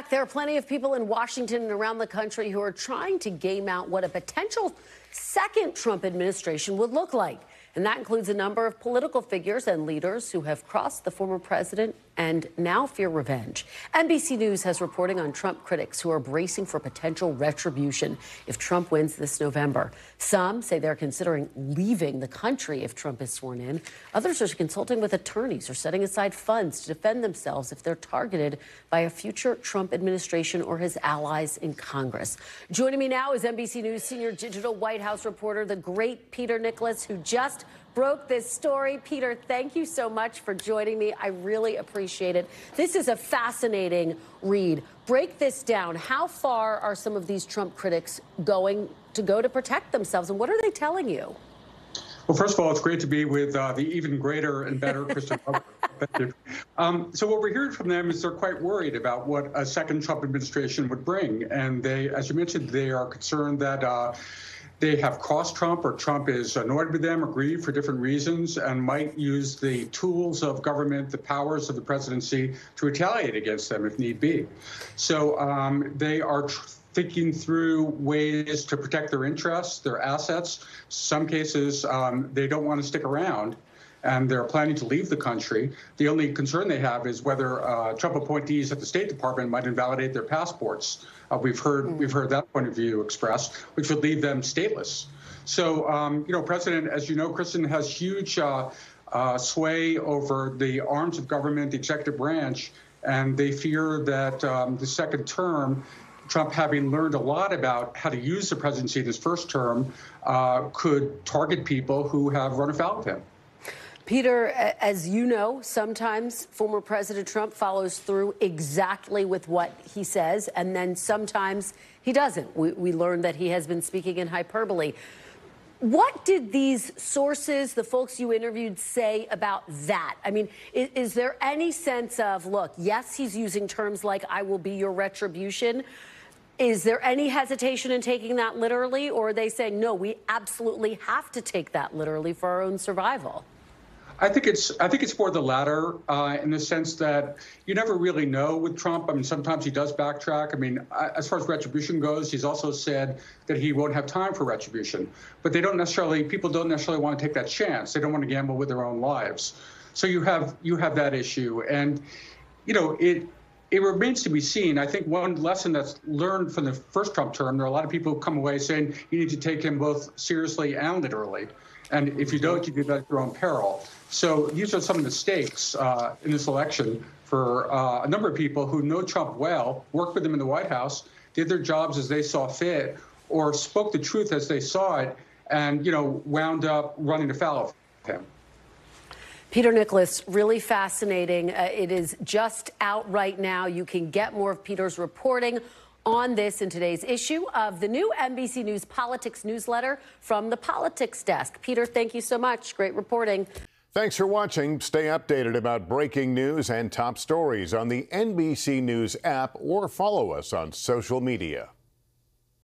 back. There are plenty of people in Washington and around the country who are trying to game out what a potential second Trump administration would look like. And that includes a number of political figures and leaders who have crossed the former president and now fear revenge. NBC News has reporting on Trump critics who are bracing for potential retribution if Trump wins this November. Some say they're considering leaving the country if Trump is sworn in. Others are consulting with attorneys or setting aside funds to defend themselves if they're targeted by a future Trump administration or his allies in Congress. Joining me now is NBC News senior digital White House reporter, the great Peter Nicholas, who just broke this story. Peter, thank you so much for joining me. I really appreciate it. This is a fascinating read. Break this down. How far are some of these Trump critics going to protect themselves, and what are they telling you? Well, first of all, it's great to be with the even greater and better Kristen Hubbard. Thank you. So what we're hearing from them is they're quite worried about what a second Trump administration would bring. And they, as you mentioned, they are concerned that they have crossed Trump, or Trump is annoyed with them or grieved for different reasons, and might use the tools of government, the powers of the presidency, to retaliate against them if need be. So they are thinking through ways to protect their interests, their assets. Some cases, they don't want to stick around, and they're planning to leave the country. The only concern they have is whether Trump appointees at the State Department might invalidate their passports. We've heard that point of view expressed, which would leave them stateless. So, President, as you know, Kristen, has huge sway over the arms of government, the executive branch, and they fear that the second term, Trump, having learned a lot about how to use the presidency in his first term, could target people who have run afoul of him. Peter, as you know, sometimes former President Trump follows through exactly with what he says, and then sometimes he doesn't. We learned that he has been speaking in hyperbole. What did these sources, the folks you interviewed, say about that? I mean, is there any sense of, look, yes, he's using terms like "I will be your retribution." Is there any hesitation in taking that literally, or are they saying, no, we absolutely have to take that literally for our own survival? I think it's more the latter, in the sense that you never really know with Trump. I mean, sometimes he does backtrack. I mean, as far as retribution goes, he's also said that he won't have time for retribution. But people don't necessarily want to take that chance. They don't want to gamble with their own lives. So you have that issue, and it remains to be seen. I think one lesson that's learned from the first Trump term, there are a lot of people who come away saying you need to take him both seriously and literally. And if you don't, you do that at your own peril. So these are some of the stakes in this election for a number of people who know Trump well, worked with him in the White House, did their jobs as they saw fit, or spoke the truth as they saw it, and wound up running afoul of him. Peter Nicholas, really fascinating. It is just out right now. You can get more of Peter's reporting on this in today's issue of the new NBC News Politics newsletter from the Politics Desk. Peter, thank you so much. Great reporting. Thanks for watching. Stay updated about breaking news and top stories on the NBC News app, or follow us on social media.